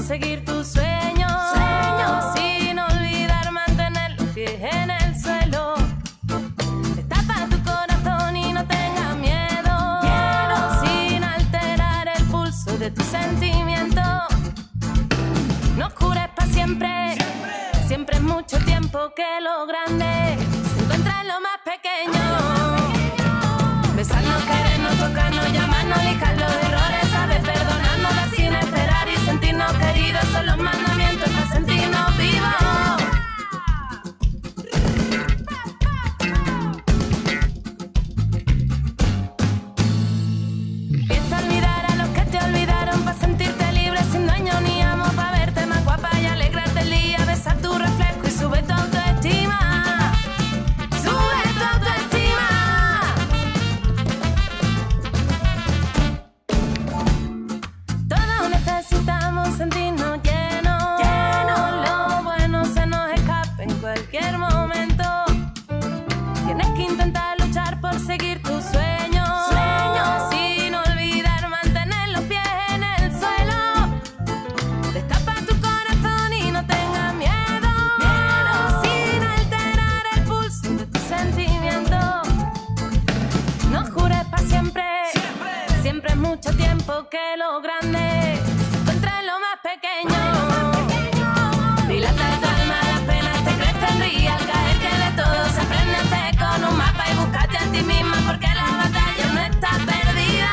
seguir tus sueños, sin olvidar mantener los pies en el suelo. Destapa tu corazón y no tengas miedo, sin alterar el pulso de tus sentimientos. No jures para siempre, siempre es mucho tiempo que lo grande se encuentra en lo más pequeño. Besarnos, querernos, tocarnos, llamarnos, lijar los errores, saber perdonarnos, dar sin esperar y sentirnos queridos. Son los mandamientos para sentirnos vivos. Empieza a olvidar a los que te olvidaron para sentirte libre, sin dueño ni amo, para verte más guapa y alegrarte el día. Besar tu reflejo y sube tu autoestima. Sube tu autoestima. Todos necesitamos sentirnos llenos, lo bueno se nos escapa en cualquier momento. Tienes que intentar luchar por seguir tus sueños, sin olvidar mantener los pies en el suelo. Destapa tu corazón y no tengas miedo, sin alterar el pulso de tus sentimientos. No jures para siempre, siempre es mucho tiempo que lo grande se encuentra en lo más pequeño. Dilata tu alma, las penas te crecen, ríe al caer, que de todo se aprende. Hazte con un mapa y búscate a ti misma, porque la batalla no está perdida.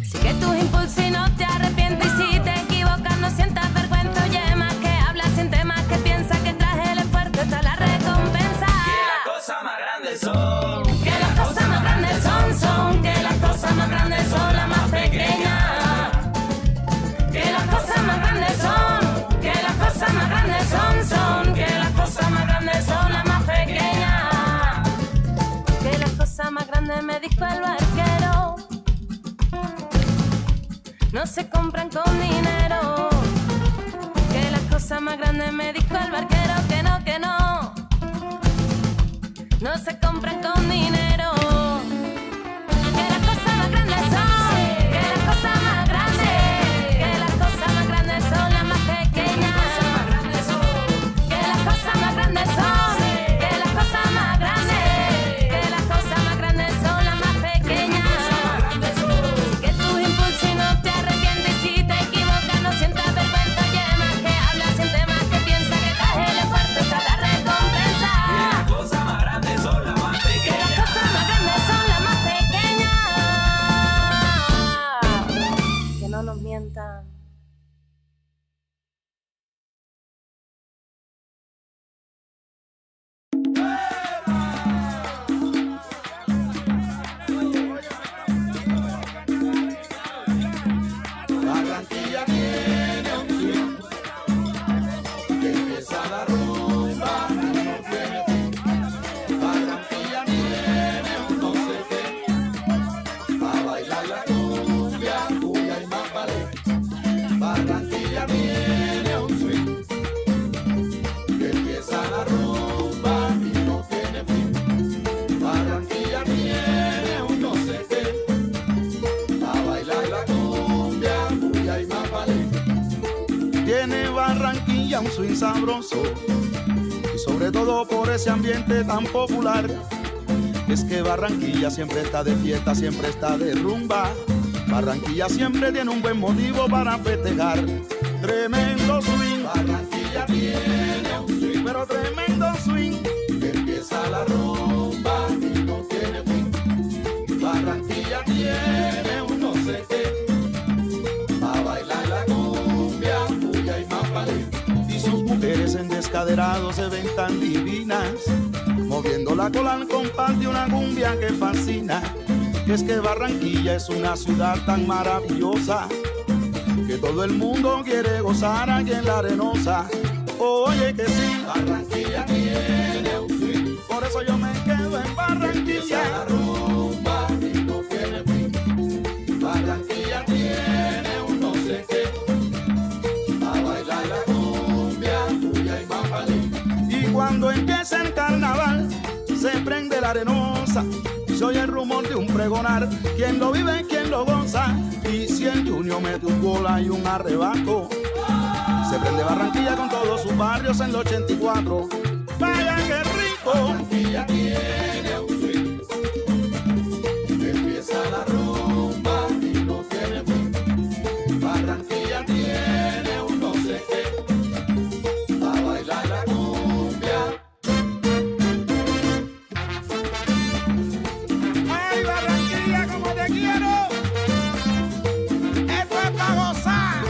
Sigue tus impulsos y no te arrepientes, y si te equivocas no sientas vergüenza. Oye, más que habla, siente más que piensa, que tras el esfuerzo está la recompensa. Que las cosas más grandes son, Que las cosas más grandes son, que las cosas más grandes son las más pequeñas. Que las cosas más grandes son, que las cosas más grandes son, que las cosas más grandes son las más pequeñas. Que las cosas más grandes, me dijo el barquero, no se compran con dinero. Que las cosas más grandes, me dijo el barquero, que no, no se compran con dinero. Que las cosas más grandes son, que las cosas más grandes, que las cosas más grandes son las más pequeñas. Que las cosas más grandes son, que las cosas más grandes, que las cosas más grandes son las más pequeñas. Que tus impulsos y no te arrepientes, si te equivocas no sientas vergüenza. Oye, más que habla, siente más que piensa, que tras el esfuerzo está la recompensa. que las cosas más grandes son las más Que las pequeñas. cosas más grandes son las más pequeñas. Que no nos mientan. Barranquilla tiene un swing que empieza la rumba y no tiene fin. Barranquilla tiene un no sé qué, pa' bailar la cumbia, cuya y más vale. Barranquilla tiene un swing que empieza la rumba y no tiene fin. Barranquilla tiene un no sé qué, pa' bailar la cumbia, cuya y más vale. Tiene Barranquilla un swing sabroso, y sobre todo por ese ambiente tan popular. Es que Barranquilla siempre está de fiesta, siempre está de rumba. Barranquilla siempre tiene un buen motivo para festejar. Tremendo swing, Barranquilla tiene un swing, pero tremendo swing, que empieza la rumba y no tiene fin. Barranquilla tiene un no sé qué, pa' bailar la cumbia, cuya y más vale. Y sus mujeres en descaderado se ven tan divinas, moviendo la cola al compás de una cumbia que fascina. Es que Barranquilla es una ciudad tan maravillosa, que todo el mundo quiere gozar aquí en la Arenosa. Oye que sí, Barranquilla tiene un swing, por eso yo me quedo en Barranquilla. La rumba y no tiene fin. Barranquilla tiene un no sé qué, a bailar la cumbia, cuya y más vale. Y cuando empieza el carnaval, se prende la Arenosa cosa, se oye el rumor de un pregonar. Quien lo vive, quien lo goza. Y si el Junior mete un gol hay un arrebato. Se prende Barranquilla con todos sus barrios en el 84. ¡Vaya qué rico! Barranquilla tiene un swing. Empieza la rumba y no tiene fin. Barranquilla tiene un no sé qué. A bailar la cumbia. ¡Ay, Barranquilla, como te quiero! ¡Esto es para gozar!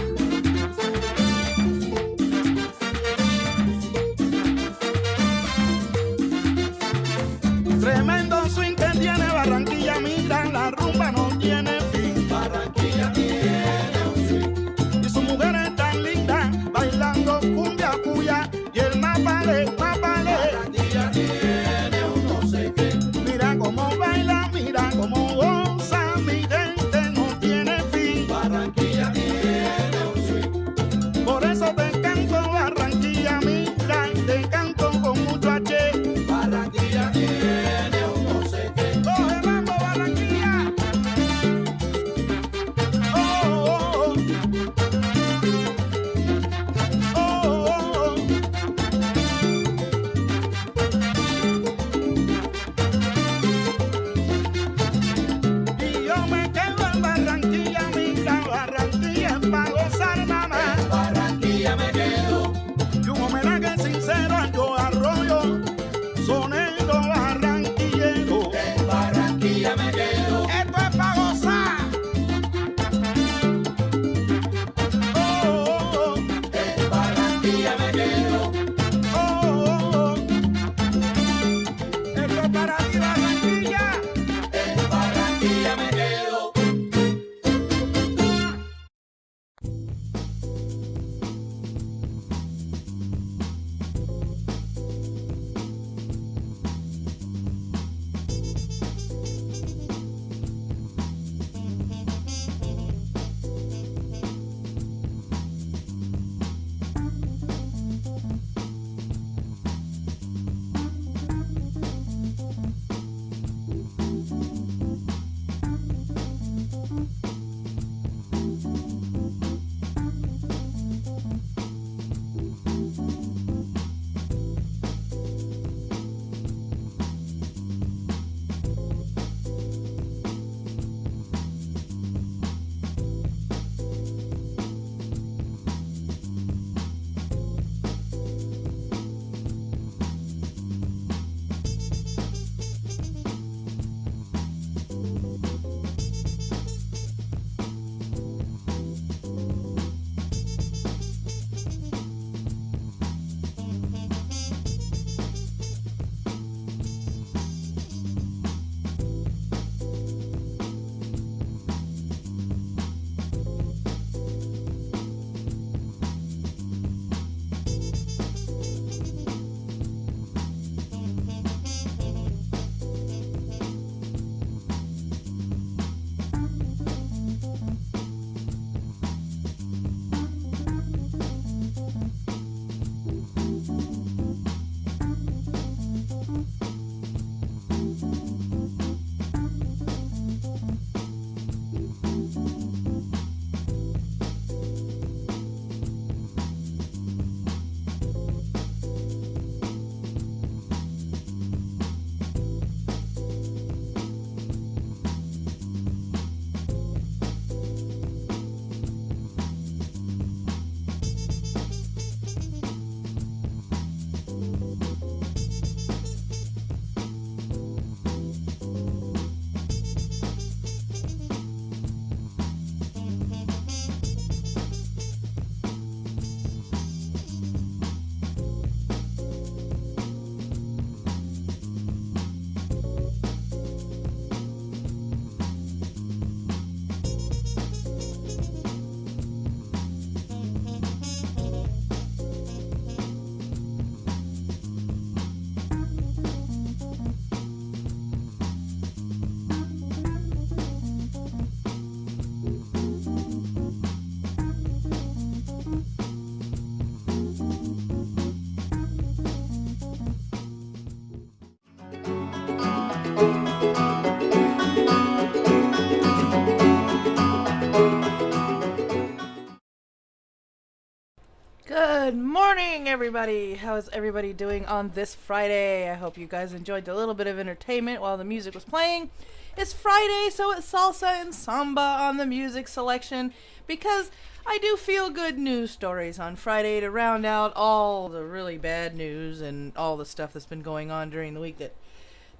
everybody. How is everybody doing on this Friday? I hope you guys enjoyed a little bit of entertainment while the music was playing. It's Friday, so it's salsa and samba on the music selection because I do feel good news stories on Friday to round out all the really bad news and all the stuff that's been going on during the week that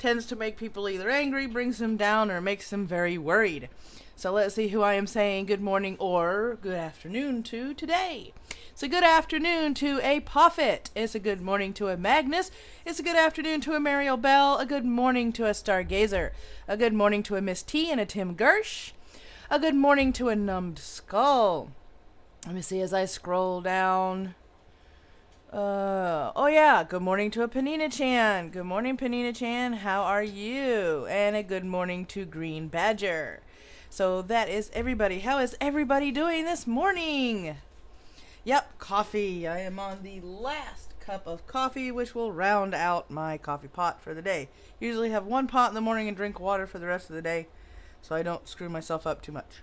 tends to make people either angry, brings them down, or makes them very worried. So let's see who I am saying good morning or good afternoon to today. It's a good afternoon to a Puffet. It's a good morning to a Magnus. It's a good afternoon to a Mariel Bell. A good morning to a Stargazer. A good morning to a Miss T and a Tim Gersh. A good morning to a Numbed Skull. Let me see as I scroll down. Oh yeah, good morning to a Panina Chan. Good morning, Panina Chan. How are you? And a good morning to Green Badger. So that is everybody. How is everybody doing this morning? Yep, coffee. I am on the last cup of coffee, which will round out my coffee pot for the day. Usually have one pot in the morning and drink water for the rest of the day, so I don't screw myself up too much.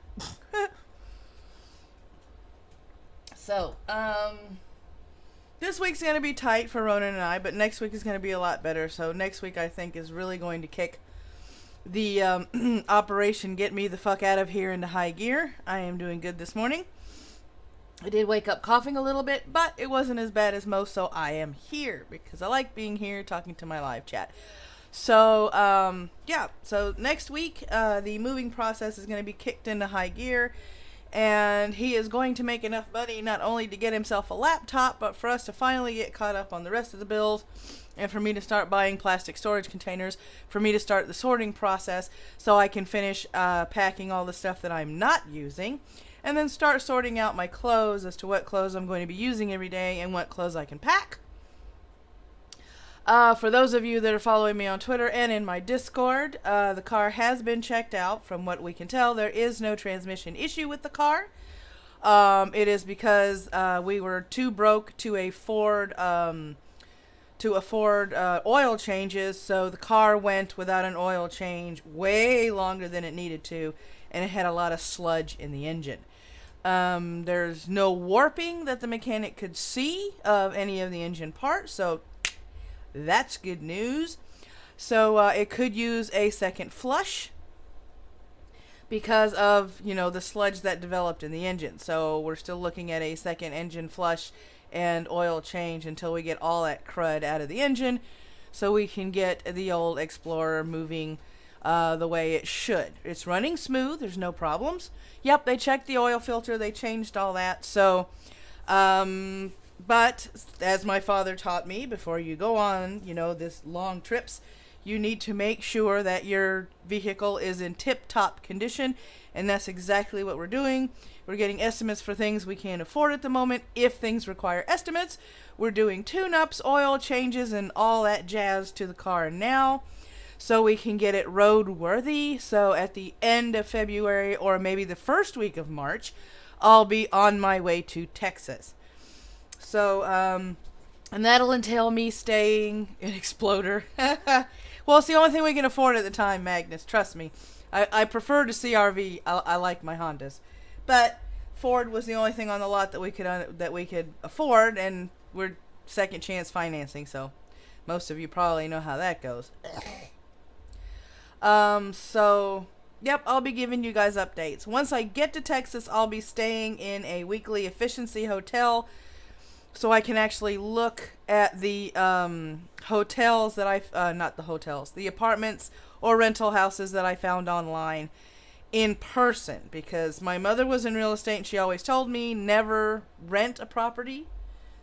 So, this week's going to be tight for Ronan and I, but next week is going to be a lot better. So next week I think is really going to kick the Operation Get Me the Fuck Out of Here into high gear. I am doing good this morning. I did wake up coughing a little bit, but it wasn't as bad as most, so I am here because I like being here talking to my live chat. So, yeah, so next week the moving process is going to be kicked into high gear, and he is going to make enough money not only to get himself a laptop, but for us to finally get caught up on the rest of the bills, and for me to start buying plastic storage containers, for me to start the sorting process so I can finish packing all the stuff that I'm not using, and then start sorting out my clothes as to what clothes I'm going to be using every day and what clothes I can pack. For those of you that are following me on Twitter and in my Discord, the car has been checked out. From what we can tell, there is no transmission issue with the car. It is because we were too broke to afford oil changes, so the car went without an oil change way longer than it needed to, and it had a lot of sludge in the engine. There's no warping that the mechanic could see of any of the engine parts, so that's good news. So it could use a second flush because of, the sludge that developed in the engine. So we're still looking at a second engine flush and oil change until we get all that crud out of the engine so we can get the old Explorer moving the way it should. It's running smooth. There's no problems. Yep, they checked the oil filter. They changed all that. So, but as my father taught me, before you go on, this long trips, you need to make sure that your vehicle is in tip-top condition, and that's exactly what we're doing. We're getting estimates for things we can't afford at the moment. If things require estimates, we're doing tune-ups, oil changes, and all that jazz to the car now, so we can get it road-worthy. So at the end of February, or maybe the first week of March, I'll be on my way to Texas. So, and that'll entail me staying in Exploder. Well, it's the only thing we can afford at the time, Magnus. Trust me. I prefer to CRV. I like my Hondas. But Ford was the only thing on the lot that we could afford, and we're second chance financing, so most of you probably know how that goes. So, yep, I'll be giving you guys updates. Once I get to Texas, I'll be staying in a weekly efficiency hotel, so I can actually look at the hotels that the apartments or rental houses that I found online in person, because my mother was in real estate and she always told me never rent a property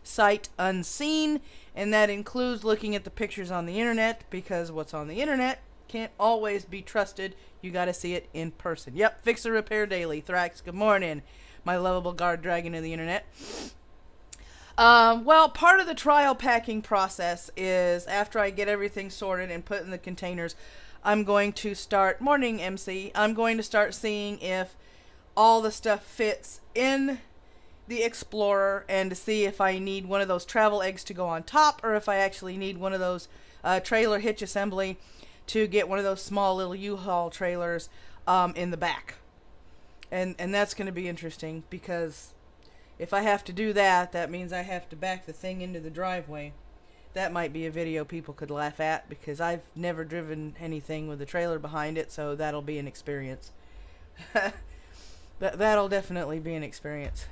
sight unseen, and that includes looking at the pictures on the internet, because what's on the internet can't always be trusted. You got to see it in person. Yep, Fixer Repair Daily. Thrax, good morning, my lovable guard dragon of the internet. Well, part of the trial packing process is after I get everything sorted and put in the containers, I'm going to start, morning MC, I'm going to start seeing if all the stuff fits in the Explorer, and to see if I need one of those travel eggs to go on top, or if I actually need one of those trailer hitch assembly to get one of those small little U-Haul trailers in the back. And that's going to be interesting, because if I have to do that, that means I have to back the thing into the driveway. That might be a video people could laugh at, because I've never driven anything with a trailer behind it, so that'll be an experience. That'll definitely be an experience.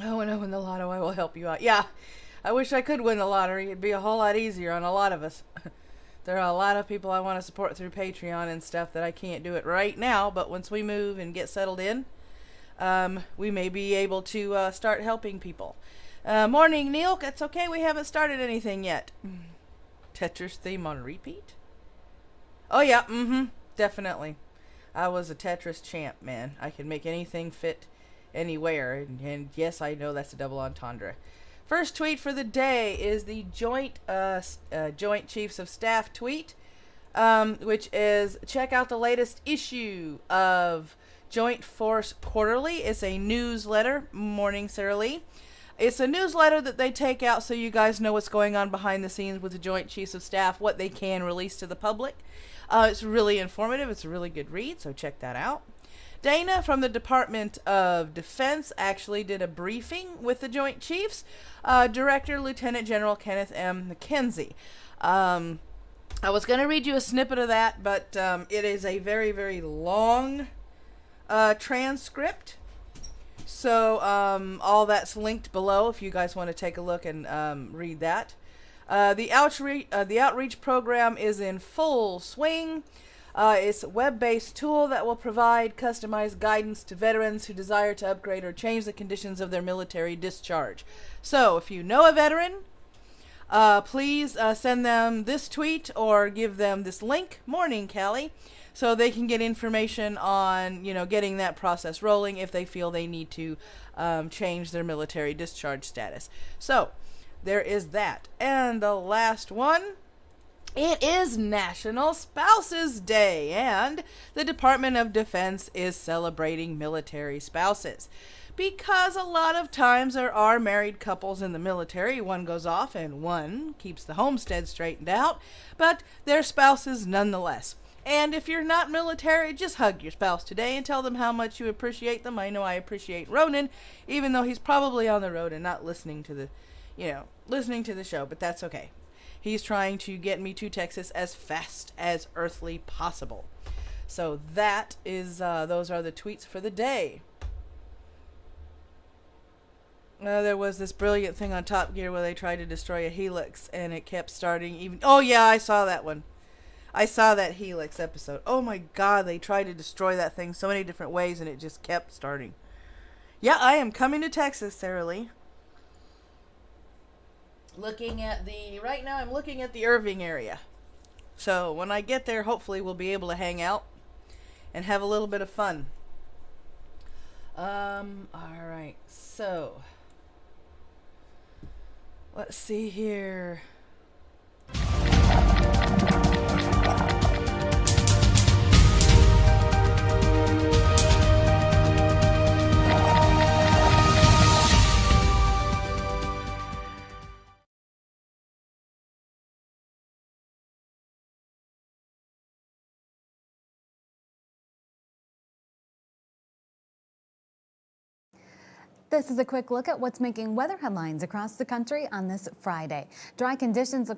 Oh, when I win the lotto, I will help you out. Yeah, I wish I could win the lottery. It'd be a whole lot easier on a lot of us. There are a lot of people I want to support through Patreon and stuff that I can't do it right now, but once we move and get settled in, we may be able to start helping people. Morning, Neil. It's okay, we haven't started anything yet. Tetris theme on repeat? Oh, yeah, definitely. I was a Tetris champ, man. I can make anything fit anywhere, and yes, I know that's a double entendre. First tweet for the day is the Joint Chiefs of Staff tweet, which is, check out the latest issue of Joint Force Quarterly. It's a newsletter. Morning, Sarah Lee. It's a newsletter that they take out so you guys know what's going on behind the scenes with the Joint Chiefs of Staff, what they can release to the public. It's really informative. It's a really good read, so check that out. Dana from the Department of Defense actually did a briefing with the Joint Chiefs. Director Lieutenant General Kenneth M. McKenzie. I was going to read you a snippet of that, but it is a very, very long transcript. So all that's linked below if you guys want to take a look and read that. The outreach program is in full swing. It's a web-based tool that will provide customized guidance to veterans who desire to upgrade or change the conditions of their military discharge. So if you know a veteran, please send them this tweet or give them this link, Morning Callie, so they can get information on, getting that process rolling if they feel they need to change their military discharge status. So there is that. And the last one, it is National Spouses Day, and the Department of Defense is celebrating military spouses. Because a lot of times there are married couples in the military, one goes off and one keeps the homestead straightened out, but they're spouses nonetheless. And if you're not military, just hug your spouse today and tell them how much you appreciate them. I know I appreciate Ronan, even though he's probably on the road and not listening to the show, but that's okay. He's trying to get me to Texas as fast as earthly possible. So that is, those are the tweets for the day. There was this brilliant thing on Top Gear where they tried to destroy a helix and it kept starting even. Oh yeah, I saw that one. I saw that helix episode. Oh my God, they tried to destroy that thing so many different ways and it just kept starting. Yeah, I am coming to Texas, Sarah Lee. Right now I'm looking at the Irving area. So when I get there, hopefully we'll be able to hang out and have a little bit of fun. Alright, so let's see here. This is a quick look at what's making weather headlines across the country on this Friday. Dry conditions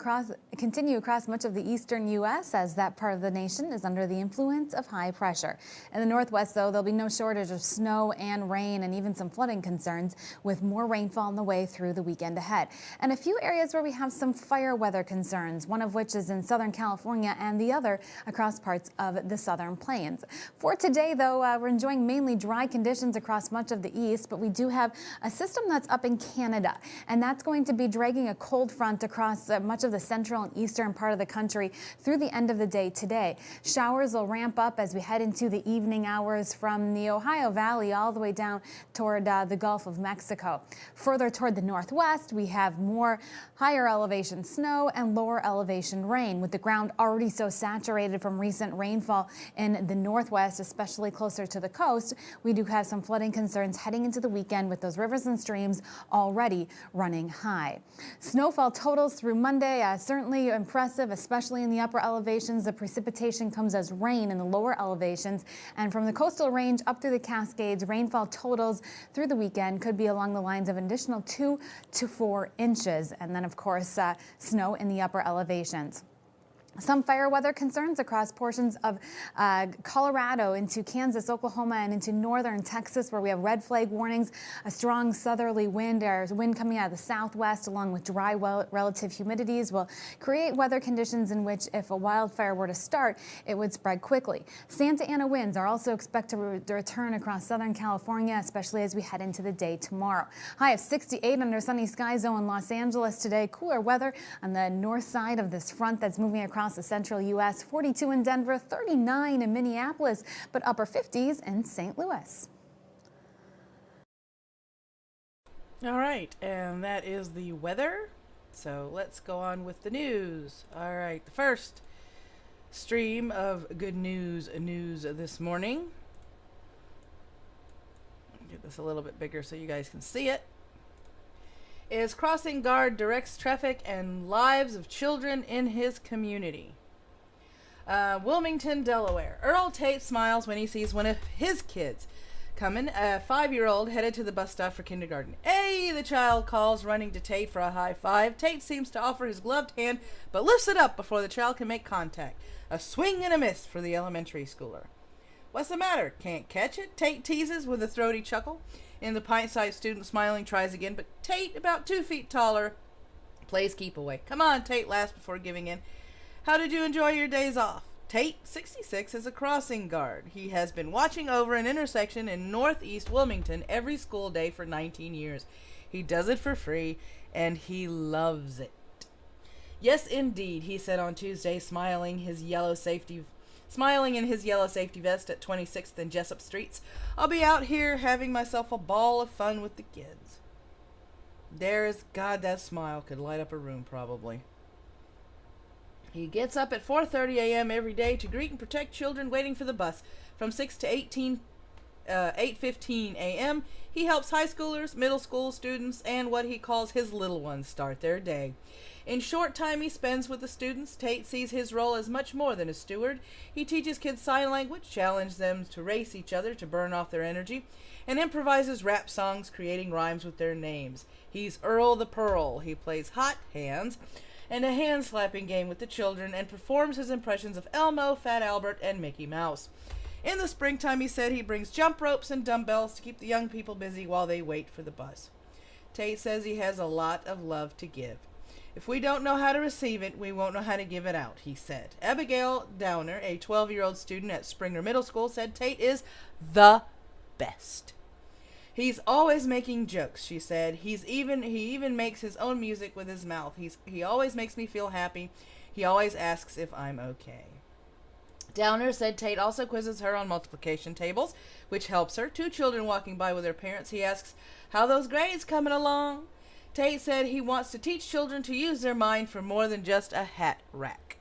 continue across much of the eastern U.S. as that part of the nation is under the influence of high pressure. In the northwest, though, there'll be no shortage of snow and rain and even some flooding concerns with more rainfall on the way through the weekend ahead. And a few areas where we have some fire weather concerns, one of which is in Southern California and the other across parts of the Southern Plains. For today, though, we're enjoying mainly dry conditions across much of the east, but we do have a system that's up in Canada, and that's going to be dragging a cold front across much of the central and eastern part of the country through the end of the day today. Showers will ramp up as we head into the evening hours from the Ohio Valley all the way down toward the Gulf of Mexico. Further toward the northwest, we have more higher elevation snow and lower elevation rain, with the ground already so saturated from recent rainfall in the northwest, especially closer to the coast. We do have some flooding concerns heading into the weekend with those rivers and streams already running high. Snowfall totals through Monday certainly impressive, especially in the upper elevations. The precipitation comes as rain in the lower elevations, and from the coastal range up through the Cascades, rainfall totals through the weekend could be along the lines of an additional 2 to 4 inches, and then of course snow in the upper elevations. Some fire weather concerns across portions of Colorado into Kansas, Oklahoma, and into northern Texas, where we have red flag warnings. A strong southerly wind, or wind coming out of the southwest, along with dry relative humidities, will create weather conditions in which, if a wildfire were to start, it would spread quickly. Santa Ana winds are also expected to return across Southern California, especially as we head into the day tomorrow. High of 68 under sunny skies, though, in Los Angeles today. Cooler weather on the north side of this front that's moving across the central U.S. 42 in Denver, 39 in Minneapolis, but upper 50s in St. Louis. All right, and that is the weather. So let's go on with the news. All right, the first stream of good news this morning. Get this a little bit bigger so you guys can see it. Is crossing guard directs traffic and lives of children in his community. Wilmington, Delaware. Earl Tate smiles when he sees one of his kids coming. A 5-year-old headed to the bus stop for kindergarten. Hey, the child calls, running to Tate for a high five. Tate seems to offer his gloved hand, but lifts it up before the child can make contact. A swing and a miss for the elementary schooler. What's the matter? Can't catch it? Tate teases with a throaty chuckle. And the pint-sized student, smiling, tries again, but Tate, about 2 feet taller, plays keep away. Come on, Tate laughs before giving in. How did you enjoy your days off? Tate, 66, is a crossing guard. He has been watching over an intersection in northeast Wilmington every school day for 19 years. He does it for free, and he loves it. Yes, indeed, he said on Tuesday, smiling in his yellow safety vest at 26th and Jessup Streets. I'll be out here having myself a ball of fun with the kids. God, that smile could light up a room, probably. He gets up at 4:30 a.m. every day to greet and protect children waiting for the bus. From 6 to 8:15 a.m., he helps high schoolers, middle school students, and what he calls his little ones start their day. In short time he spends with the students, Tate sees his role as much more than a steward. He teaches kids sign language, challenges them to race each other to burn off their energy, and improvises rap songs creating rhymes with their names. He's Earl the Pearl. He plays hot hands and a hand-slapping game with the children and performs his impressions of Elmo, Fat Albert, and Mickey Mouse. In the springtime, he said, he brings jump ropes and dumbbells to keep the young people busy while they wait for the bus. Tate says he has a lot of love to give. If we don't know how to receive it, we won't know how to give it out, he said. Abigail Downer, a 12-year-old student at Springer Middle School, said Tate is the best. He's always making jokes, she said. He even makes his own music with his mouth. He always makes me feel happy. He always asks if I'm okay. Downer said Tate also quizzes her on multiplication tables, which helps her. 2 children walking by with their parents. He asks, how those grades coming along? Tate said he wants to teach children to use their mind for more than just a hat rack.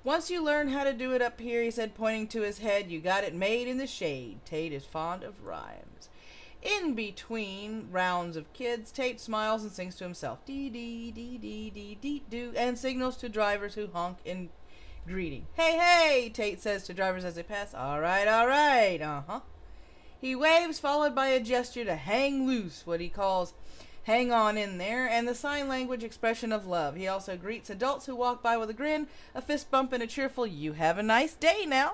Once you learn how to do it up here, he said, pointing to his head, you got it made in the shade. Tate is fond of rhymes. In between rounds of kids, Tate smiles and sings to himself, dee dee dee dee dee dee doo, and signals to drivers who honk in greeting. Hey, hey, Tate says to drivers as they pass. All right, uh-huh. He waves, followed by a gesture to hang loose, what he calls hang on in there, and the sign language expression of love. He also greets adults who walk by with a grin, a fist bump, and a cheerful, you have a nice day now.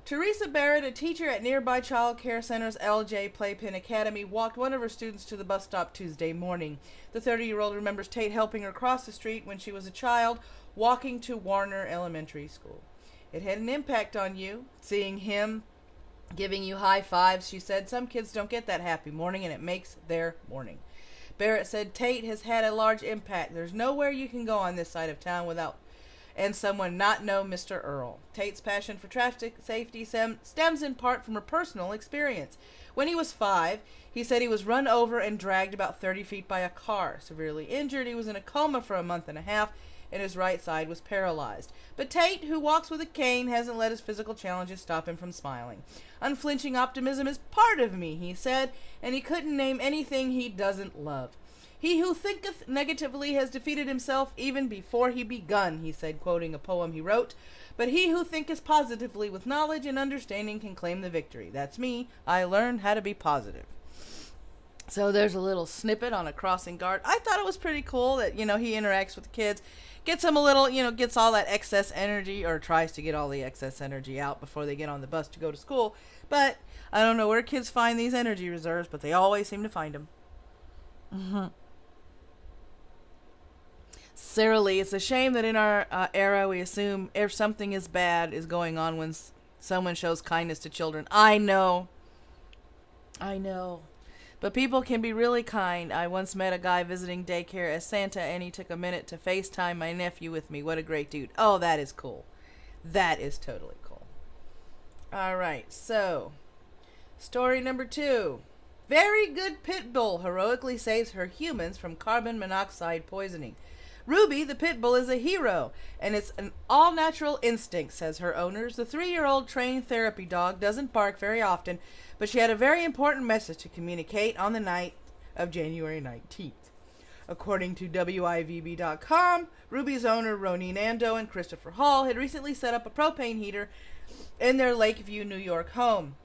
Teresa Barrett, a teacher at nearby child care center's LJ Playpen Academy, walked one of her students to the bus stop Tuesday morning. The 30-year-old remembers Tate helping her cross the street when she was a child, walking to Warner Elementary School. It had an impact on you, seeing him giving you high fives, she said. Some kids don't get that happy morning, and it makes their morning. Barrett said Tate has had a large impact. There's nowhere you can go on this side of town without and someone not know Mr. Earl. Tate's passion for traffic safety stems in part from her personal experience. When he was 5, he said he was run over and dragged about 30 feet by a car. Severely injured, he was in a coma for a month and a half and his right side was paralyzed. But Tate, who walks with a cane, hasn't let his physical challenges stop him from smiling. Unflinching optimism is part of me, he said, and he couldn't name anything he doesn't love. He who thinketh negatively has defeated himself even before he begun, he said, quoting a poem he wrote. But he who thinketh positively with knowledge and understanding can claim the victory. That's me. I learned how to be positive. So there's a little snippet on a crossing guard. I thought it was pretty cool that, he interacts with the kids, gets them a little, gets all that excess energy, or tries to get all the excess energy out before they get on the bus to go to school. But I don't know where kids find these energy reserves, but they always seem to find them. Sarah Lee, it's a shame that in our era we assume if something is bad is going on when someone shows kindness to children. I know. But people can be really kind. I once met a guy visiting daycare as Santa, and he took a minute to FaceTime my nephew with me. What a great dude. Oh, that is cool. That is totally cool. All right, so story number 2. Very good Pitbull heroically saves her humans from carbon monoxide poisoning. Ruby, the pit bull, is a hero, and it's an all-natural instinct, says her owners. The 3-year-old trained therapy dog doesn't bark very often, but she had a very important message to communicate on the night of January 19th. According to WIVB.com, Ruby's owner, Ronnie Nando and Christopher Hall, had recently set up a propane heater in their Lakeview, New York home.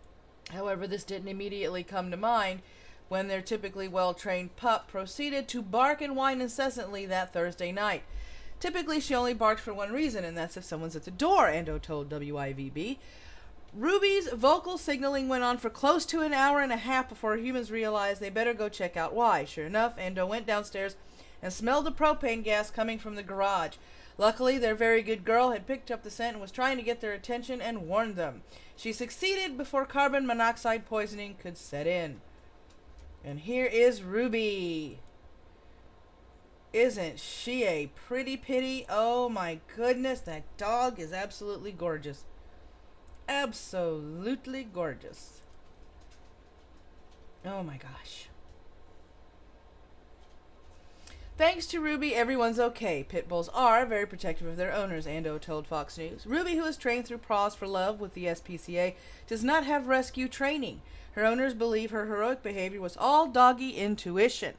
However, this didn't immediately come to mind when their typically well-trained pup proceeded to bark and whine incessantly that Thursday night. Typically, she only barks for one reason, and that's if someone's at the door, Ando told WIVB. Ruby's vocal signaling went on for close to an hour and a half before humans realized they better go check out why. Sure enough, Ando went downstairs and smelled the propane gas coming from the garage. Luckily, their very good girl had picked up the scent and was trying to get their attention and warned them. She succeeded before carbon monoxide poisoning could set in. And here is Ruby. Isn't she a pretty pitty? Oh my goodness, that dog is absolutely gorgeous. Absolutely gorgeous. Oh my gosh. Thanks to Ruby, everyone's okay. Pit bulls are very protective of their owners, Ando told Fox News. Ruby, who is trained through Paws for Love with the SPCA, does not have rescue training. Her owners believe her heroic behavior was all doggy intuition.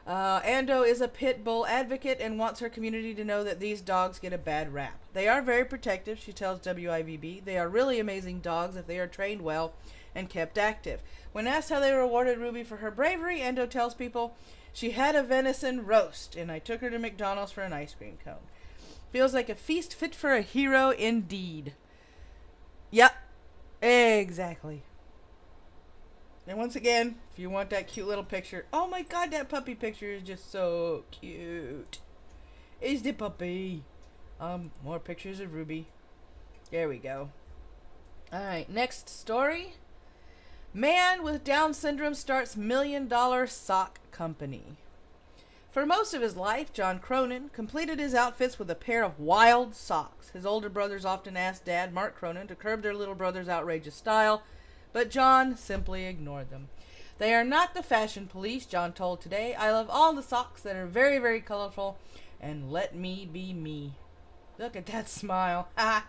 Ando is a pit bull advocate and wants her community to know that these dogs get a bad rap. They are very protective, she tells WIVB. They are really amazing dogs if they are trained well and kept active. When asked how they rewarded Ruby for her bravery, Ando tells people, she had a venison roast, and I took her to McDonald's for an ice cream cone. Feels like a feast fit for a hero indeed. Yep, exactly. And once again, if you want that cute little picture, oh my god, that puppy picture is just so cute. Is the puppy. More pictures of Ruby. There we go. Alright, next story. Man with Down syndrome starts $1 million sock company. For most of his life, John Cronin completed his outfits with a pair of wild socks. His older brothers often asked Dad, Mark Cronin, to curb their little brother's outrageous style, but John simply ignored them. They are not the fashion police, John told Today. I love all the socks that are very, very colorful, and let me be me. Look at that smile. Ha!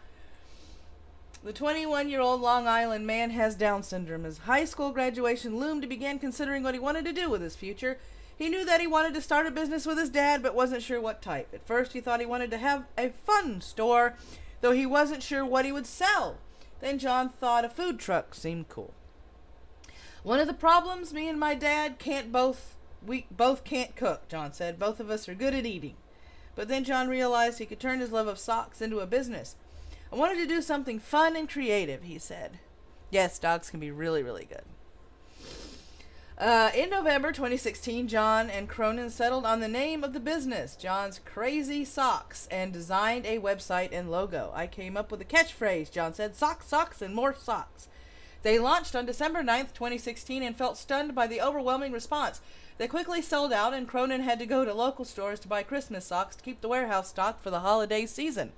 The 21-year-old Long Island man has Down syndrome. As high school graduation loomed, he began considering what he wanted to do with his future. He knew that he wanted to start a business with his dad, but wasn't sure what type. At first, he thought he wanted to have a fun store, though he wasn't sure what he would sell. Then John thought a food truck seemed cool. One of the problems, me and my dad we both can't cook, John said. Both of us are good at eating. But then John realized he could turn his love of socks into a business. I wanted to do something fun and creative, he said. Yes, dogs can be really, really good. In November 2016, John and Cronin settled on the name of the business, John's Crazy Socks, and designed a website and logo. I came up with a catchphrase, John said, socks, socks, and more socks. They launched on December 9th, 2016, and felt stunned by the overwhelming response. They quickly sold out, and Cronin had to go to local stores to buy Christmas socks to keep the warehouse stocked for the holiday season.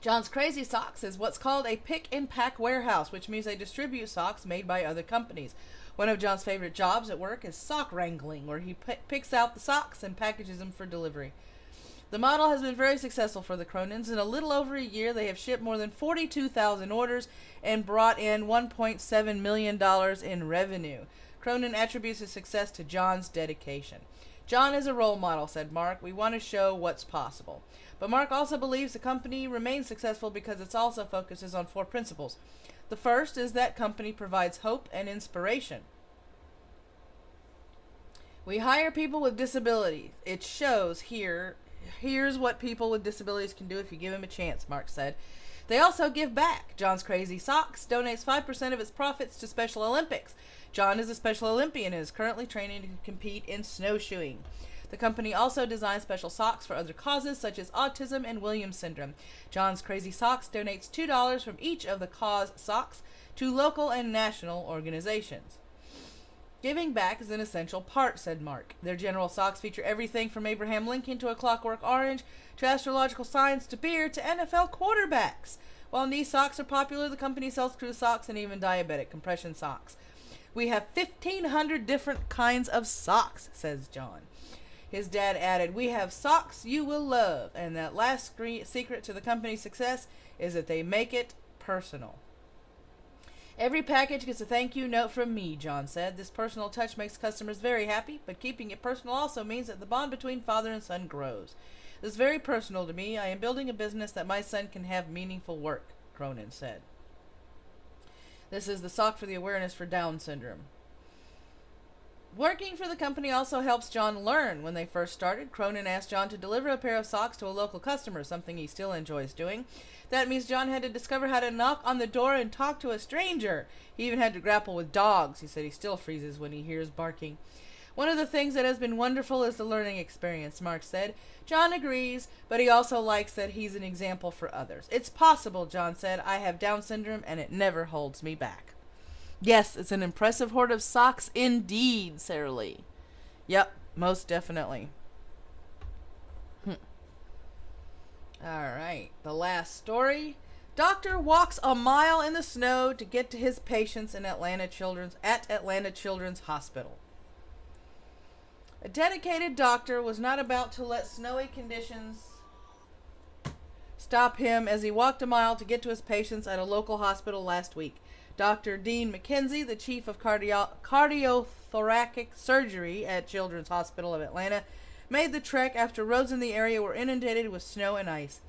John's Crazy Socks is what's called a pick-and-pack warehouse, which means they distribute socks made by other companies. One of John's favorite jobs at work is sock wrangling, where he picks out the socks and packages them for delivery. The model has been very successful for the Cronins. In a little over a year, they have shipped more than 42,000 orders and brought in $1.7 million in revenue. Cronin attributes his success to John's dedication. John is a role model, said Mark. We want to show what's possible. But Mark also believes the company remains successful because it also focuses on 4 principles. The first is that company provides hope and inspiration. We hire people with disabilities. It shows here. Here's what people with disabilities can do if you give them a chance, Mark said. They also give back. John's Crazy Socks donates 5% of its profits to Special Olympics. John is a Special Olympian and is currently training to compete in snowshoeing. The company also designs special socks for other causes such as autism and Williams syndrome. John's Crazy Socks donates $2 from each of the cause socks to local and national organizations. Giving back is an essential part, said Mark. Their general socks feature everything from Abraham Lincoln to A Clockwork Orange to astrological signs to beer to NFL quarterbacks. While knee socks are popular, the company sells crew socks and even diabetic compression socks. We have 1,500 different kinds of socks, says John. His dad added, we have socks you will love, and that last secret to the company's success is that they make it personal. Every package gets a thank you note from me, John said. This personal touch makes customers very happy, but keeping it personal also means that the bond between father and son grows. This is very personal to me. I am building a business that my son can have meaningful work, Cronin said. This is the sock for the awareness for Down syndrome. Working for the company also helps John learn. When they first started, Cronin asked John to deliver a pair of socks to a local customer, something he still enjoys doing. That means John had to discover how to knock on the door and talk to a stranger. He even had to grapple with dogs. He said he still freezes when he hears barking. One of the things that has been wonderful is the learning experience, Mark said. John agrees, but he also likes that he's an example for others. It's possible, John said. I have Down syndrome, and it never holds me back. Yes, it's an impressive hoard of socks indeed, Sarah Lee. Yep, most definitely. Alright, the last story. Doctor walks a mile in the snow to get to his patients in Atlanta Children's Hospital. A dedicated doctor was not about to let snowy conditions stop him as he walked a mile to get to his patients at a local hospital last week. Dr. Dean McKenzie, the chief of cardiothoracic surgery at Children's Hospital of Atlanta, made the trek after roads in the area were inundated with snow and ice.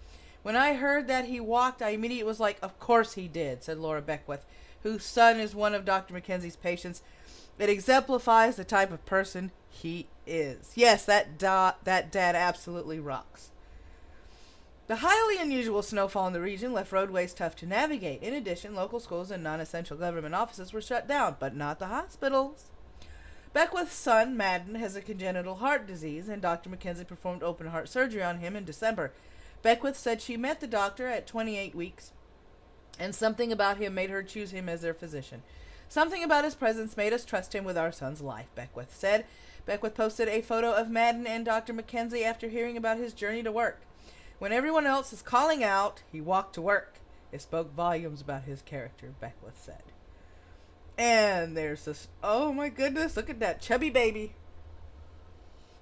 When I heard that he walked, I immediately was like, of course he did, said Laura Beckwith, whose son is one of Dr. McKenzie's patients. It exemplifies the type of person he is. Yes, that dad absolutely rocks. The highly unusual snowfall in the region left roadways tough to navigate. In addition, local schools and non-essential government offices were shut down, but not the hospitals. Beckwith's son, Madden, has a congenital heart disease, and Dr. McKenzie performed open-heart surgery on him in December. Beckwith said she met the doctor at 28 weeks, and something about him made her choose him as their physician. Something about his presence made us trust him with our son's life, Beckwith said. Beckwith posted a photo of Madden and Dr. McKenzie after hearing about his journey to work. When everyone else is calling out, he walked to work. It spoke volumes about his character, Beckwith said. And there's this, oh my goodness, look at that chubby baby.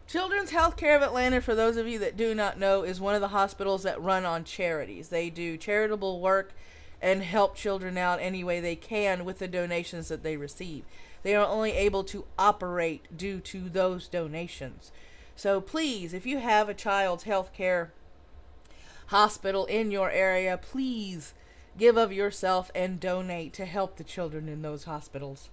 Children's Healthcare of Atlanta, for those of you that do not know, is one of the hospitals that run on charities. They do charitable work and help children out any way they can with the donations that they receive. They are only able to operate due to those donations. So please, if you have a child's health care hospital in your area, please give of yourself and donate to help the children in those hospitals.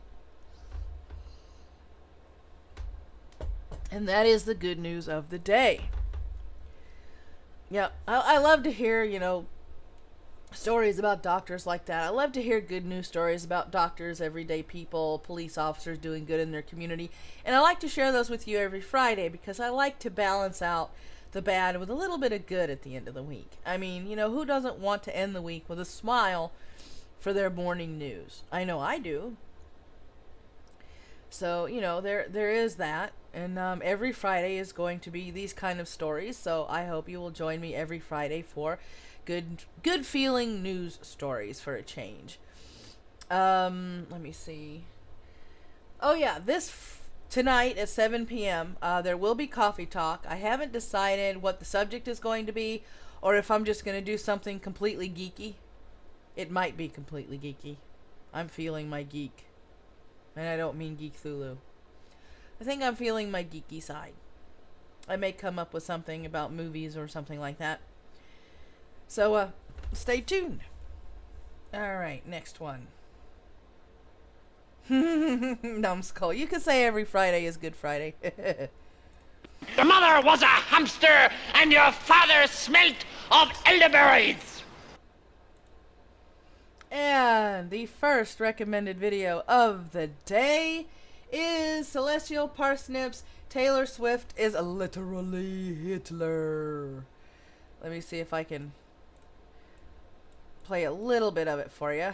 And that is the good news of the day. Yeah, I love to hear, stories about doctors like that. I love to hear good news stories about doctors, everyday people, police officers doing good in their community. And I like to share those with you every Friday because I like to balance out the bad with a little bit of good at the end of the week. I mean, who doesn't want to end the week with a smile for their morning news? I know I do. So, there is that. And every Friday is going to be these kind of stories. So I hope you will join me every Friday for good feeling news stories for a change. Let me see. Oh yeah, tonight at 7 p.m. There will be coffee talk. I haven't decided what the subject is going to be, or if I'm just going to do something completely geeky. It might be completely geeky. I'm feeling my geek. And I don't mean Geek Thulu. I think I'm feeling my geeky side. I may come up with something about movies or something like that. So, stay tuned. Alright, next one. Numbskull. You can say every Friday is Good Friday. Your mother was a hamster, and your father smelt of elderberries. And the first recommended video of the day is Celestial Parsnips. Taylor Swift is literally Hitler. Let me see if I can play a little bit of it for you.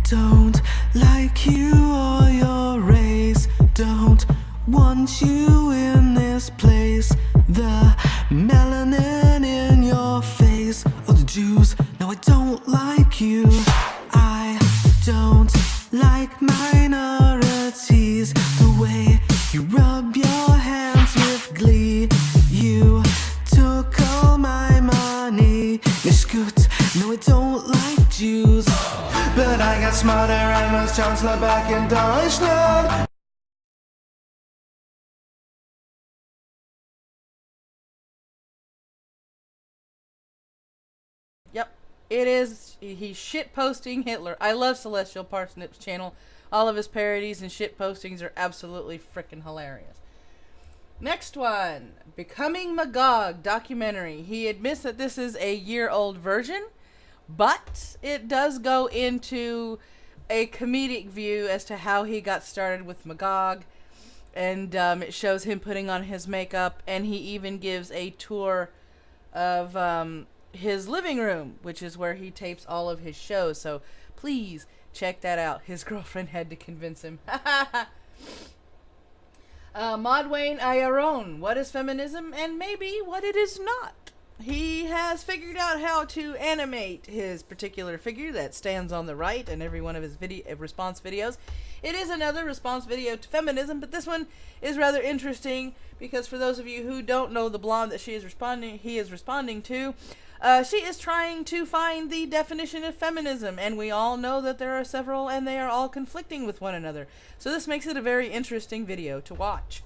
Don't like you or your race. Don't want you in this place. The melanin in your face. Oh, the Jews. No, I don't like you. I don't like minorities. The way you rub your hands with glee. You took all my money. Nicht gut. No, I don't like Jews. But I got smarter and was Chancellor back in Deutschland. Yep, it is. He's shit posting Hitler. I love Celestial Parsnips channel. All of his parodies and shit postings are absolutely freaking hilarious. Next one, Becoming Magog documentary. He admits that this is a year-old version, but it does go into a comedic view as to how he got started with Magog. And it shows him putting on his makeup. And he even gives a tour of his living room, which is where he tapes all of his shows. So please check that out. His girlfriend had to convince him. Madwayne Ayaron. What is feminism and maybe what it is not? He has figured out how to animate his particular figure that stands on the right in every one of his response videos. It is another response video to feminism, but this one is rather interesting because for those of you who don't know the blonde that he is responding to, she is trying to find the definition of feminism, and we all know that there are several and they are all conflicting with one another. So this makes it a very interesting video to watch.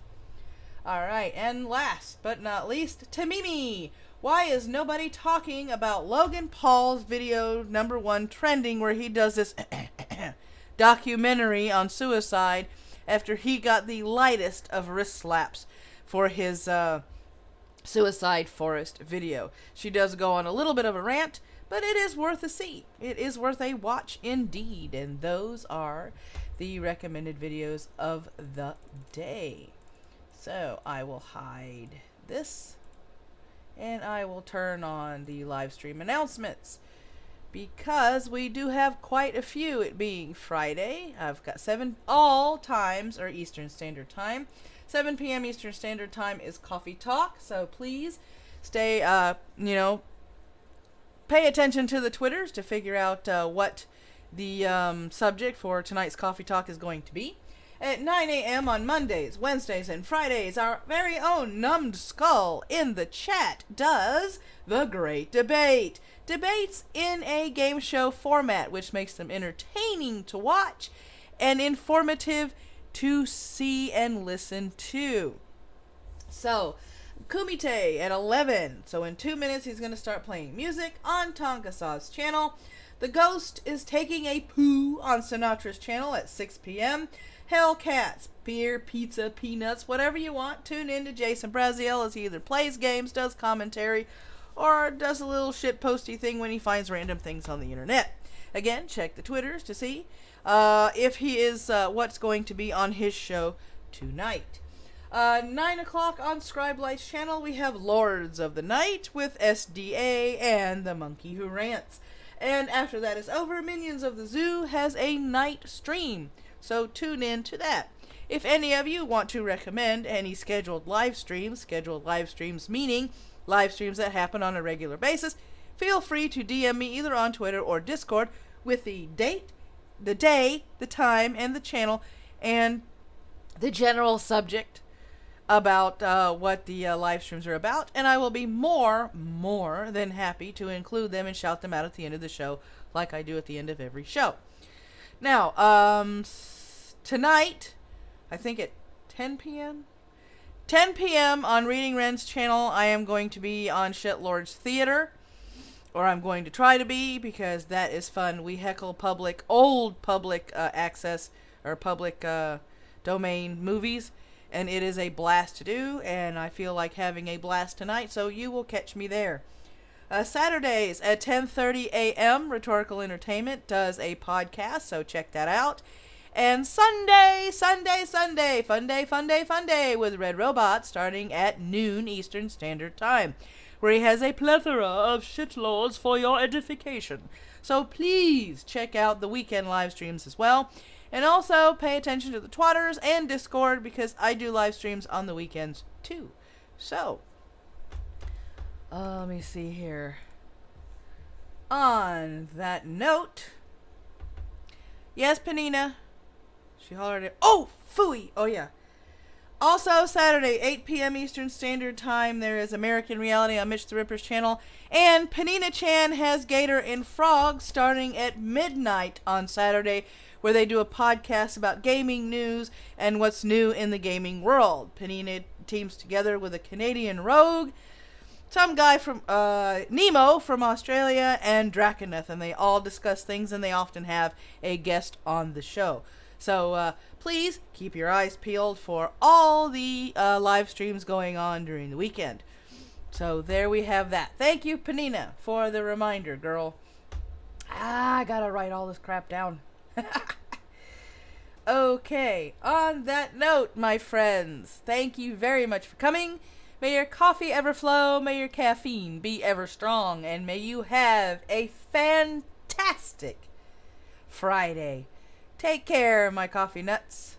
Alright, and last but not least, Tamimi. Why is nobody talking about Logan Paul's video #1 trending where he does this documentary on suicide after he got the lightest of wrist slaps for his Suicide Forest video? She does go on a little bit of a rant, but it is worth a see. It is worth a watch indeed, and those are the recommended videos of the day. So I will hide this. And I will turn on the live stream announcements because we do have quite a few, it being Friday. I've got 7 all times are Eastern Standard Time. 7 p.m. Eastern Standard Time is Coffee Talk, so please stay, pay attention to the Twitters to figure out what the subject for tonight's Coffee Talk is going to be. At 9 a.m. on Mondays, Wednesdays, and Fridays, our very own Numbed Skull in the chat does The Great Debate. Debates in a game show format, which makes them entertaining to watch and informative to see and listen to. So, Kumite at 11. So in 2 minutes, he's going to start playing music on Tonkasa's channel. The Ghost is taking a poo on Sinatra's channel at 6 p.m. Hellcats, beer, pizza, peanuts, whatever you want. Tune in to Jason Braziel as he either plays games, does commentary, or does a little shit posty thing when he finds random things on the internet. Again, check the Twitters to see if he is what's going to be on his show tonight. 9 o'clock on Scribelight's channel, we have Lords of the Night with SDA and the Monkey Who Rants. And after that is over, Minions of the Zoo has a night stream. So tune in to that. If any of you want to recommend any scheduled live streams meaning live streams that happen on a regular basis, feel free to DM me either on Twitter or Discord with the date, the day, the time, and the channel, and the general subject about what the live streams are about, and I will be more than happy to include them and shout them out at the end of the show like I do at the end of every show. Now, tonight, I think at 10 p.m. 10 p.m. on Reading Ren's channel, I am going to be on Shitlord's Theater, or I'm going to try to be, because that is fun. We heckle old public access, or public domain movies, and it is a blast to do, and I feel like having a blast tonight, so you will catch me there. Saturdays at 10:30 a.m., Rhetorical Entertainment does a podcast, so check that out. And Sunday, Fun Day with Red Robot, starting at noon Eastern Standard Time, where he has a plethora of shitlords for your edification. So please check out the weekend live streams as well. And also pay attention to the Twatters and Discord, because I do live streams on the weekends too. So, let me see here. On that note, yes, Panina. She hollered at, oh, phooey. Oh, yeah. Also, Saturday, 8 p.m. Eastern Standard Time, there is American Reality on Mitch the Ripper's channel. And Panina Chan has Gator and Frog starting at midnight on Saturday, where they do a podcast about gaming news and what's new in the gaming world. Panina teams together with a Canadian rogue, some guy from Nemo from Australia, and Draconeth, and they all discuss things, and they often have a guest on the show. So please keep your eyes peeled for all the live streams going on during the weekend. So there we have that. Thank you, Panina, for the reminder, girl. I gotta write all this crap down. Okay, on that note, my friends, thank you very much for coming. May your coffee ever flow, may your caffeine be ever strong, and may you have a fantastic Friday. Take care, my coffee nuts.